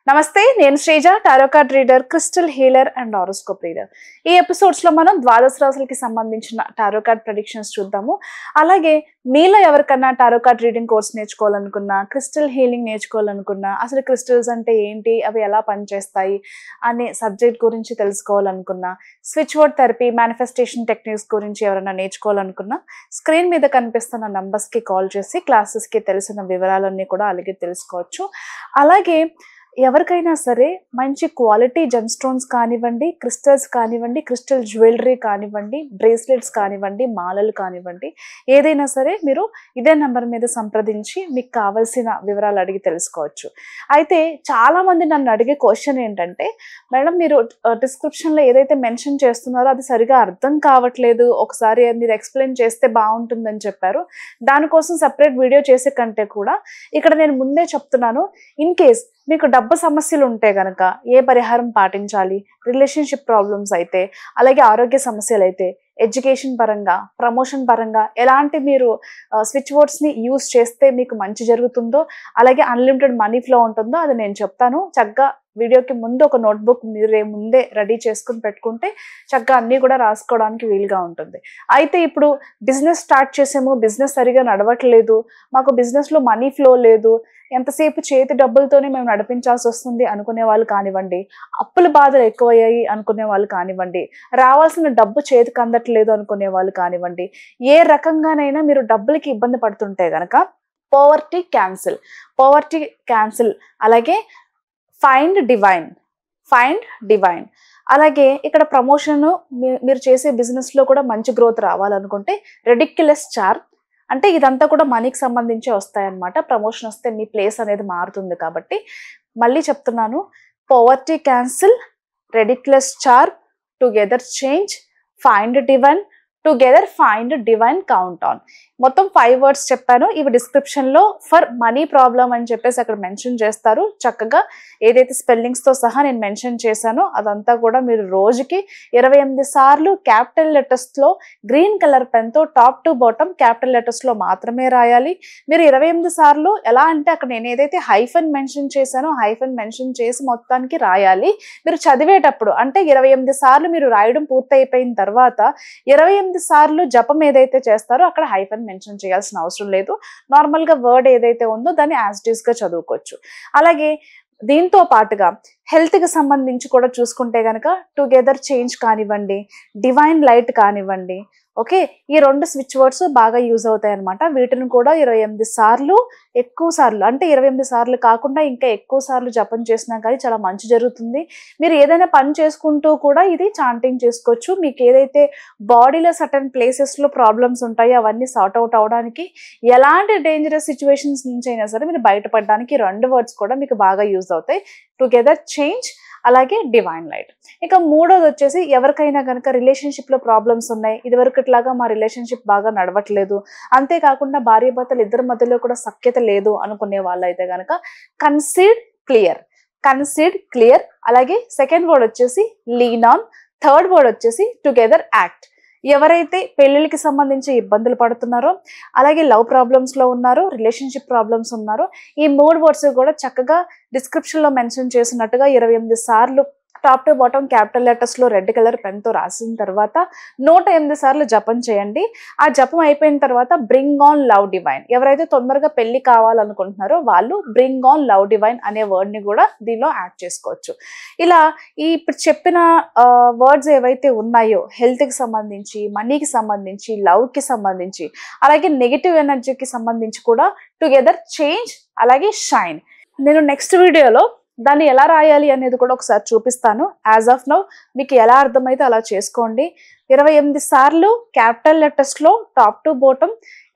నమస్తే, నేను Sreeja, tarot card reader, crystal healer and horoscope reader. ఈ ఎపిసోడ్స్ లో మనం ద్వాదశ రాశులకి సంబంధించిన టారో కార్డ్ ప్రెడిక్షన్స్ చూద్దాము. అలాగే మీలో ఎవరికన్నా టారో కార్డ్ రీడింగ్ కోర్స్ నేర్చుకోవాలనుకున్నా, క్రిస్టల్ హీలింగ్ నేర్చుకోవాలనుకున్నా, అసలు క్రిస్టల్స్ అంటే ఏంటి, అవి ఎలా పనిచేస్తాయి అనే సబ్జెక్ట్ గురించి తెలుసుకోవాలనుకున్నా, switch word therapy, manifestation techniques గురించి ఎవరైనా నేర్చుకోవాలనుకున్నా, స్క్రీన్ మీద కనిపిస్తున్న నంబర్స్కి కాల్ చేసి క్లాసెస్కి తెలిసిన వివరాలన్నీ కూడా అలాగే తెలుసుకోవచ్చు. అలాగే ఎవరికైనా సరే మంచి క్వాలిటీ జెమ్ స్టోన్స్ కానివ్వండి, క్రిస్టల్స్ కానివ్వండి, క్రిస్టల్ జ్యువెలరీ కానివ్వండి, బ్రేస్లెట్స్ కానివ్వండి, మాలలు కానివ్వండి, ఏదైనా సరే మీరు ఇదే నెంబర్ మీద సంప్రదించి మీకు కావాల్సిన వివరాలు అడిగి తెలుసుకోవచ్చు. అయితే చాలామంది నన్ను అడిగే క్వశ్చన్ ఏంటంటే, మేడం మీరు డిస్క్రిప్షన్లో ఏదైతే మెన్షన్ చేస్తున్నారో అది సరిగా అర్థం కావట్లేదు, ఒకసారి మీరు ఎక్స్ప్లెయిన్ చేస్తే బాగుంటుందని చెప్పారు. దానికోసం సపరేట్ వీడియో చేసే కంటే కూడా ఇక్కడ నేను ముందే చెప్తున్నాను, ఇన్ కేస్ మీకు డబ్బు సమస్యలు ఉంటే కనుక ఏ పరిహారం పాటించాలి, రిలేషన్షిప్ ప్రాబ్లమ్స్ అయితే, అలాగే ఆరోగ్య సమస్యలు అయితే, ఎడ్యుకేషన్ పరంగా, ప్రమోషన్ పరంగా ఎలాంటి మీరు స్విచ్ వర్డ్స్ని యూజ్ చేస్తే మీకు మంచి జరుగుతుందో, అలాగే అన్లిమిటెడ్ మనీ ఫ్లో ఉంటుందో అది నేను చెప్తాను. చక్కగా వీడియోకి ముందు ఒక నోట్బుక్ మీరే ముందే రెడీ చేసుకుని పెట్టుకుంటే చక్కగా అన్నీ కూడా రాసుకోవడానికి వీలుగా ఉంటుంది. అయితే ఇప్పుడు బిజినెస్ స్టార్ట్ చేసాము, బిజినెస్ సరిగా నడవట్లేదు, మాకు బిజినెస్లో మనీ ఫ్లో లేదు, ఎంతసేపు చేతి డబ్బులతోనే మేము నడిపించాల్సి వస్తుంది అనుకునే వాళ్ళు కానివ్వండి, అప్పుల బాధలు ఎక్కువయ్యాయి అనుకునే వాళ్ళు కానివ్వండి, రావాల్సిన డబ్బు చేతికి అందట్లేదు అనుకునే వాళ్ళు కానివ్వండి, ఏ రకంగానైనా మీరు డబ్బులకి ఇబ్బంది పడుతుంటే కనుక పోవర్టీ క్యాన్సిల్, అలాగే ఫైండ్ డివైన్, అలాగే ఇక్కడ ప్రమోషన్, మీరు చేసే బిజినెస్లో కూడా మంచి గ్రోత్ రావాలనుకుంటే రెడిక్యులస్ చార్మ్, అంటే ఇదంతా కూడా మనీకి సంబంధించి వస్తాయన్నమాట. ప్రమోషన్ వస్తే మీ ప్లేస్ అనేది మారుతుంది కాబట్టి మళ్ళీ చెప్తున్నాను, poverty cancel, ridiculous charm, together change, find divine, count on. మొత్తం 5 వర్డ్స్ చెప్పాను. ఇవి డిస్క్రిప్షన్లో ఫర్ మనీ ప్రాబ్లమ్ అని చెప్పేసి అక్కడ మెన్షన్ చేస్తారు. చక్కగా ఏదైతే స్పెల్లింగ్స్తో సహా నేను మెన్షన్ చేశానో అదంతా కూడా మీరు రోజుకి 28 సార్లు క్యాపిటల్ లెటర్స్లో గ్రీన్ కలర్ పెన్తో టాప్ టు బాటమ్ క్యాపిటల్ లెటర్స్లో మాత్రమే రాయాలి. మీరు 28 సార్లు ఎలా అంటే అక్కడ నేను ఏదైతే హైఫన్ మెన్షన్ చేశానో హైఫన్ మెన్షన్ చేసి మొత్తానికి రాయాలి. మీరు చదివేటప్పుడు అంటే 28 సార్లు మీరు రాయడం పూర్తయిపోయిన తర్వాత 28 సార్లు జపం ఏదైతే చేస్తారో అక్కడ హైఫన్ మెన్షన్ చేయాల్సిన అవసరం లేదు. నార్మల్గా వర్డ్ ఏదైతే ఉందో దాన్ని యాజ్ ఇట్ ఈస్ గా చదువుకోవచ్చు. అలాగే దీంతో పాటుగా హెల్త్కి సంబంధించి కూడా చూసుకుంటే కనుక టుగెదర్ చేంజ్ కానివ్వండి, డివైన్ లైట్ కానివ్వండి, ఓకే, ఈ 2 స్విచ్ వర్డ్స్ బాగా యూజ్ అవుతాయి అనమాట. వీటిని కూడా 28 సార్లు, ఎక్కువ సార్లు అంటే 28 సార్లు కాకుండా ఇంకా ఎక్కువ సార్లు జపం చేసినా కానీ చాలా మంచి జరుగుతుంది. మీరు ఏదైనా పని చేసుకుంటూ కూడా ఇది చాంటింగ్ చేసుకోవచ్చు. మీకు ఏదైతే బాడీలో సర్టన్ ప్లేసెస్లో ప్రాబ్లమ్స్ ఉంటాయో అవన్నీ సార్ట్ అవుట్ అవడానికి, ఎలాంటి డేంజరస్ సిచ్యువేషన్స్ నుంచి అయినా సరే మీరు బయటపడడానికి 2 వర్డ్స్ కూడా మీకు బాగా యూజ్ అవుతాయి, టుగెదర్ చేంజ్, అలాగే డివైన్ లైట్. ఇక మూడోది వచ్చేసి ఎవరికైనా కనుక రిలేషన్షిప్లో ప్రాబ్లమ్స్ ఉన్నాయి, ఇదివరకు ఇట్లాగా మా రిలేషన్షిప్ బాగా నడవట్లేదు, అంతేకాకుండా భార్యాభర్తలు ఇద్దరి మధ్యలో కూడా సఖ్యత లేదు అనుకునే వాళ్ళు అయితే కనుక కన్సీడ్ క్లియర్, అలాగే సెకండ్ వర్డ్ వచ్చేసి లీన్ ఆన్, థర్డ్ వర్డ్ వచ్చేసి టుగెదర్ యాక్ట్. ఎవరైతే పెళ్ళిళ్ళకి సంబంధించి ఇబ్బందులు పడుతున్నారో, అలాగే లవ్ ప్రాబ్లమ్స్లో ఉన్నారో, రిలేషన్షిప్ ప్రాబ్లమ్స్ ఉన్నారో, ఈ 3 వర్డ్స్ కూడా చక్కగా డిస్క్రిప్షన్లో మెన్షన్ చేసినట్టుగా 28 సార్లు టాప్ టు బాటమ్ క్యాపిటల్ లెటర్స్లో రెడ్ కలర్ పెన్తో రాసిన తర్వాత 108 సార్లు జపం చేయండి. ఆ జపం అయిపోయిన తర్వాత బ్రింగ్ ఆన్ లవ్ డివైన్, ఎవరైతే తొందరగా పెళ్లి కావాలనుకుంటున్నారో వాళ్ళు బ్రింగ్ ఆన్ లవ్ డివైన్ అనే వర్డ్ని కూడా దీనిలో యాడ్ చేసుకోవచ్చు. ఇలా ఈ ఇప్పుడు చెప్పిన వర్డ్స్ ఏవైతే ఉన్నాయో హెల్త్కి సంబంధించి, మనీకి సంబంధించి, లవ్కి సంబంధించి, అలాగే నెగిటివ్ ఎనర్జీకి సంబంధించి కూడా టుగెదర్ చేంజ్, అలాగే షైన్. నేను నెక్స్ట్ వీడియోలో దాన్ని ఎలా రాయాలి అనేది కూడా ఒకసారి చూపిస్తాను. యాజ్ ఆఫ్ నౌ మీకు ఎలా అర్థమైతే అలా చేసుకోండి. 28 సార్లు క్యాపిటల్ లెటర్స్లో టాప్ టు బాటమ్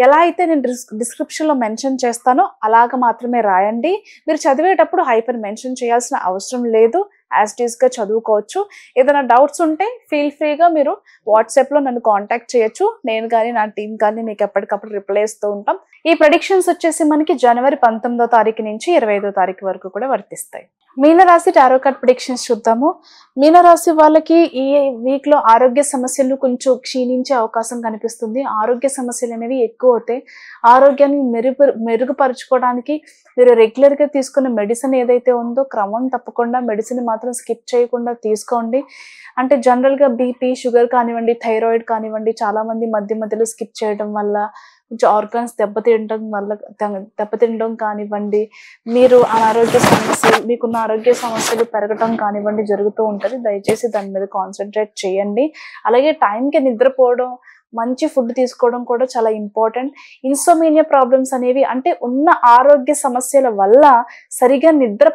ఎలా అయితే నేను డిస్క్రిప్షన్లో మెన్షన్ చేస్తానో అలాగ మాత్రమే రాయండి. మీరు చదివేటప్పుడు హైఫన్ మెన్షన్ చేయాల్సిన అవసరం లేదు. యాజ్ ఇట్ ఈస్గా చదువుకోవచ్చు. ఏదైనా డౌట్స్ ఉంటే ఫీల్ ఫ్రీగా మీరు వాట్సాప్లో నన్ను కాంటాక్ట్ చేయొచ్చు. నేను కానీ నా టీం కానీ మీకు ఎప్పటికప్పుడు రిప్లై ఇస్తూ ఉంటాం. ఈ ప్రెడిక్షన్స్ వచ్చేసి మనకి జనవరి 19వ తారీఖు నుంచి 25వ తారీఖు వరకు కూడా వర్తిస్తాయి. మీనరాశి టారో కార్డ్ ప్రెడిక్షన్స్ చూద్దాము. మీనరాశి వాళ్ళకి ఈ వీక్ లో ఆరోగ్య సమస్యలు కొంచెం క్షీణించే అవకాశం కనిపిస్తుంది. ఆరోగ్య సమస్యలు అనేవి ఎక్కువ అవుతాయి. ఆరోగ్యాన్ని మెరుగుపరచుకోవడానికి మీరు రెగ్యులర్ గా తీసుకున్న మెడిసిన్ ఏదైతే ఉందో క్రమం తప్పకుండా మెడిసిన్ మాత్రం స్కిప్ చేయకుండా తీసుకోండి. అంటే జనరల్ గా బీపీ, షుగర్ కానివ్వండి, థైరాయిడ్ కానివ్వండి, చాలా మంది మధ్య మధ్యలో స్కిప్ చేయడం వల్ల కొంచెం ఆర్గాన్స్ దెబ్బతింటం కానివ్వండి, మీరు అనారోగ్య సమస్యలు మీకున్న ఆరోగ్య సమస్యలు పెరగటం కానివ్వండి జరుగుతూ ఉంటుంది. దయచేసి దాని మీద కాన్సన్ట్రేట్ చేయండి. అలాగే టైంకి నిద్రపోవడం, మంచి ఫుడ్ తీసుకోవడం కూడా చాలా ఇంపార్టెంట్. ఇన్సోమేనియా ప్రాబ్లమ్స్ అనేవి అంటే ఉన్న ఆరోగ్య సమస్యల వల్ల సరిగా నిద్ర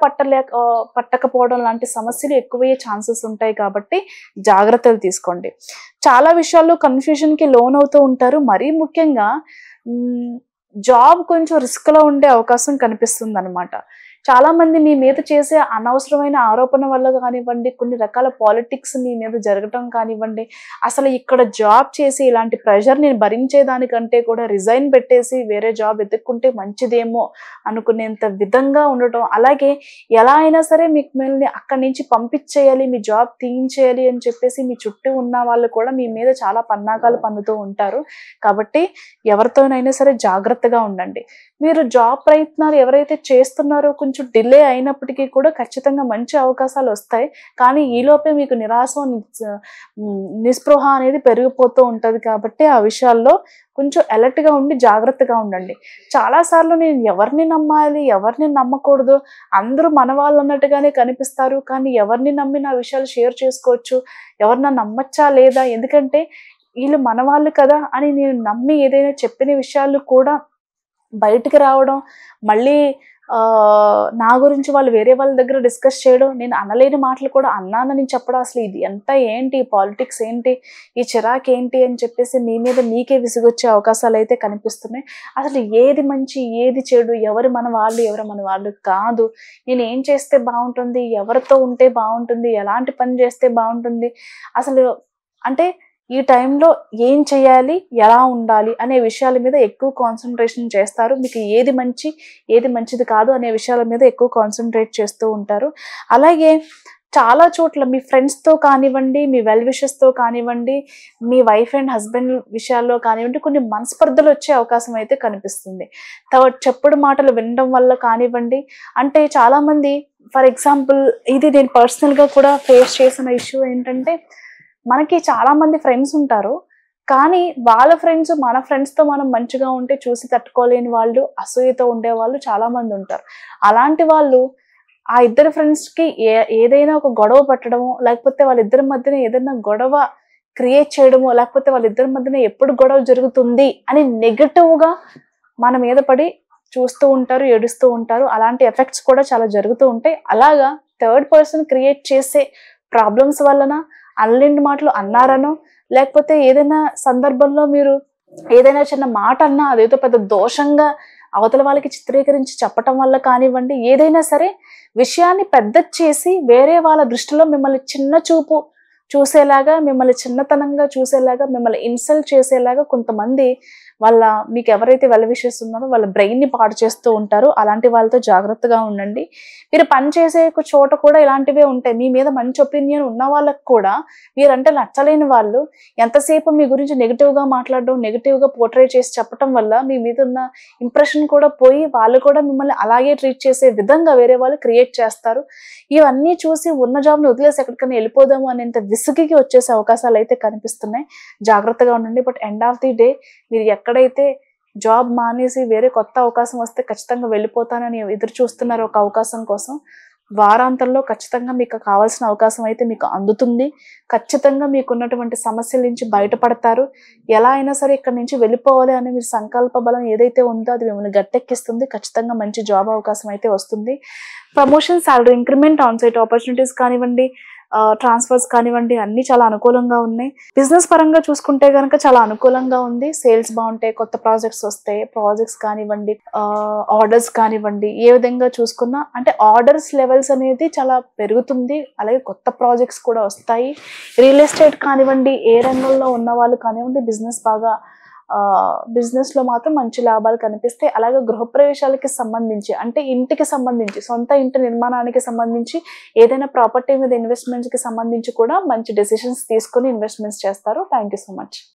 పట్టకపోవడం లాంటి సమస్యలు ఎక్కువయ్యే ఛాన్సెస్ ఉంటాయి. కాబట్టి జాగ్రత్తలు తీసుకోండి. చాలా విషయాల్లో కన్ఫ్యూజన్కి లోన్ అవుతూ ఉంటారు. మరీ ముఖ్యంగా జాబ్ కొంచెం రిస్క్లో ఉండే అవకాశం కనిపిస్తుంది అనమాట. చాలా మంది మీ మీద చేసే అనవసరమైన ఆరోపణ వల్ల కానివ్వండి, కొన్ని రకాల పాలిటిక్స్ మీ మీద జరగటం కానివ్వండి, అసలు ఇక్కడ జాబ్ చేసి ఇలాంటి ప్రెషర్ నేను భరించేదానికంటే కూడా రిజైన్ పెట్టేసి వేరే జాబ్ ఎత్తుక్కుంటే మంచిదేమో అనుకునేంత విధంగా ఉండటం, అలాగే ఎలా అయినా సరే మిమ్మల్ని అక్కడి నుంచి పంపించేయాలి, మీ జాబ్ తీయించేయాలి అని చెప్పేసి మీ చుట్టూ ఉన్న వాళ్ళు కూడా మీ మీద చాలా పన్నాగాలు పన్నుతూ ఉంటారు. కాబట్టి ఎవరితోనైనా సరే జాగ్రత్తగా ఉండండి. మీరు జాబ్ ప్రయత్నాలు ఎవరైతే చేస్తున్నారో కొంచెం డిలే అయినప్పటికీ కూడా ఖచ్చితంగా మంచి అవకాశాలు వస్తాయి. కానీ ఈలోపే మీకు నిరాశ, నిస్పృహ అనేది పెరిగిపోతూ ఉంటుంది. కాబట్టి ఆ విషయాల్లో కొంచెం అలర్ట్గా ఉండి జాగ్రత్తగా ఉండండి. చాలాసార్లు నేను ఎవరిని నమ్మాలి, ఎవరిని నమ్మకూడదు, అందరూ మన వాళ్ళు అన్నట్టుగానే కనిపిస్తారు, కానీ ఎవరిని నమ్మి నా విషయాలు షేర్ చేసుకోవచ్చు, ఎవరిని నమ్మచ్చా లేదా, ఎందుకంటే వీళ్ళు మన వాళ్ళు కదా అని నేను నమ్మి ఏదైనా చెప్పిన విషయాలు కూడా బయటికి రావడం, మళ్ళీ నా గురించి వాళ్ళు వేరే వాళ్ళ దగ్గర డిస్కస్ చేయడం, నేను అనలేని మాటలు కూడా అన్నానని చెప్పడం, అసలు ఇది ఎంత ఏంటి, పాలిటిక్స్ ఏంటి, ఈ చిరాకు ఏంటి అని చెప్పేసి మీ మీద మీకే విసుగొచ్చే అవకాశాలు అయితే కనిపిస్తున్నాయి. అసలు ఏది మంచి ఏది చెడు, ఎవరు మన వాళ్ళు కాదు, నేను ఏం చేస్తే బాగుంటుంది, ఎవరితో ఉంటే బాగుంటుంది, ఎలాంటి పని చేస్తే బాగుంటుంది, అసలు అంటే ఈ టైంలో ఏం చేయాలి, ఎలా ఉండాలి అనే విషయాల మీద ఎక్కువ కాన్సన్ట్రేషన్ చేస్తారు. మీకు ఏది మంచి ఏది మంచిది కాదు అనే విషయాల మీద ఎక్కువ కాన్సన్ట్రేట్ చేస్తూ ఉంటారు. అలాగే చాలా చోట్ల మీ ఫ్రెండ్స్తో కానివ్వండి, మీ వెల్ విషెస్తో కానివ్వండి, మీ వైఫ్ అండ్ హస్బెండ్ విషయాల్లో కానివ్వండి కొన్ని మనస్పర్ధలు వచ్చే అవకాశం అయితే కనిపిస్తుంది. చెప్పుడు మాటలు వినడం వల్ల కానివ్వండి, అంటే చాలామంది ఫర్ ఎగ్జాంపుల్ ఇది నేను పర్సనల్గా కూడా ఫేస్ చేసిన ఇష్యూ ఏంటంటే, మనకి చాలా మంది ఫ్రెండ్స్ ఉంటారు, కానీ వాళ్ళ ఫ్రెండ్స్ మన ఫ్రెండ్స్తో మనం మంచిగా ఉంటే చూసి తట్టుకోలేని వాళ్ళు, అసూయతో ఉండేవాళ్ళు చాలా మంది ఉంటారు. అలాంటి వాళ్ళు ఆ ఇద్దరు ఫ్రెండ్స్కి ఏదైనా ఒక గొడవ పట్టడమో, లేకపోతే వాళ్ళిద్దరి మధ్యన ఏదైనా గొడవ క్రియేట్ చేయడమో, లేకపోతే వాళ్ళిద్దరి మధ్యన ఎప్పుడు గొడవ జరుగుతుంది అని నెగటివ్గా మన మీద పడి చూస్తూ ఉంటారు, ఏడుస్తూ ఉంటారు. అలాంటి ఎఫెక్ట్స్ కూడా చాలా జరుగుతూ ఉంటాయి. అలాగా థర్డ్ పర్సన్ క్రియేట్ చేసే ప్రాబ్లమ్స్ వలన, అల్లెండి మాటలు అన్నారనో, లేకపోతే ఏదైనా సందర్భంలో మీరు ఏదైనా చిన్న మాట అన్నా అదేదో పెద్ద దోషంగా అవతల వాళ్ళకి చిత్రీకరించి చెప్పటం వల్ల కానివ్వండి, ఏదైనా సరే విషయాన్ని పెద్ద చేసి వేరే వాళ్ళ దృష్టిలో మిమ్మల్ని చిన్న చూపు చూసేలాగా, మిమ్మల్ని చిన్నతనంగా చూసేలాగా, మిమ్మల్ని ఇన్సల్ట్ చేసేలాగా కొంతమంది వాళ్ళ మీకు ఎవరైతే వెల్ విషెస్ ఉన్నారో వాళ్ళ బ్రెయిన్ని పాడు చేస్తూ ఉంటారు. అలాంటి వాళ్ళతో జాగ్రత్తగా ఉండండి. మీరు పని చేసే చోట కూడా ఇలాంటివే ఉంటాయి. మీ మీద మంచి ఒపీనియన్ ఉన్న వాళ్ళకు కూడా మీరంటే నచ్చలేని వాళ్ళు ఎంతసేపు మీ గురించి నెగిటివ్గా మాట్లాడడం, నెగిటివ్గా పోర్ట్రే చేసి చెప్పడం వల్ల మీ మీద ఉన్న ఇంప్రెషన్ కూడా పోయి వాళ్ళు కూడా మిమ్మల్ని అలాగే ట్రీట్ చేసే విధంగా వేరే వాళ్ళు క్రియేట్ చేస్తారు. ఇవన్నీ చూసి ఉన్న జాబ్ని వదిలేసి ఎక్కడికైనా వెళ్ళిపోదాము అనేంత విసుగుకి వచ్చేసే అవకాశాలు అయితే కనిపిస్తున్నాయి. జాగ్రత్తగా ఉండండి. But end of the day మీరు ఎక్కడైతే జాబ్ మానేసి వేరే కొత్త అవకాశం వస్తే ఖచ్చితంగా వెళ్ళిపోతానని ఎదురు చూస్తున్నారు ఒక అవకాశం కోసం, వారాంతంలో ఖచ్చితంగా మీకు కావాల్సిన అవకాశం అయితే మీకు అందుతుంది. ఖచ్చితంగా మీకున్నటువంటి సమస్యల నుంచి బయటపడతారు. ఎలా అయినా సరే ఇక్కడ నుంచి వెళ్ళిపోవాలి అనే మీరు సంకల్ప బలం ఏదైతే ఉందో అది మిమ్మల్ని గట్టెక్కిస్తుంది. ఖచ్చితంగా మంచి జాబ్ అవకాశం అయితే వస్తుంది. Promotion, salary increment, on site opportunities కానివ్వండి, ట్రాన్స్ఫర్స్ కానివ్వండి అన్ని చాలా అనుకూలంగా ఉన్నాయి. బిజినెస్ పరంగా చూసుకుంటే గనక చాలా అనుకూలంగా ఉంది. సేల్స్ బాగుంటాయి, కొత్త ప్రాజెక్ట్స్ వస్తాయి. ప్రాజెక్ట్స్ కానివ్వండి, ఆర్డర్స్ కానివ్వండి, ఏ విధంగా చూసుకున్నా అంటే ఆర్డర్స్ లెవెల్స్ అనేది చాలా పెరుగుతుంది. అలాగే కొత్త ప్రాజెక్ట్స్ కూడా వస్తాయి. రియల్ ఎస్టేట్ కానివ్వండి, ఏ రంగంలో ఉన్న వాళ్ళు కానివ్వండి, బిజినెస్ లో మాత్రం మంచి లాభాలు కనిపిస్తాయి. అలాగే గృహప్రవేశాలకి సంబంధించి అంటే ఇంటికి సంబంధించి, సొంత ఇంటి నిర్మాణానికి సంబంధించి, ఏదైనా ప్రాపర్టీ మీద ఇన్వెస్ట్మెంట్స్ కి సంబంధించి కూడా మంచి డెసిషన్స్ తీసుకుని ఇన్వెస్ట్మెంట్స్ చేస్తారు. Thank you so much.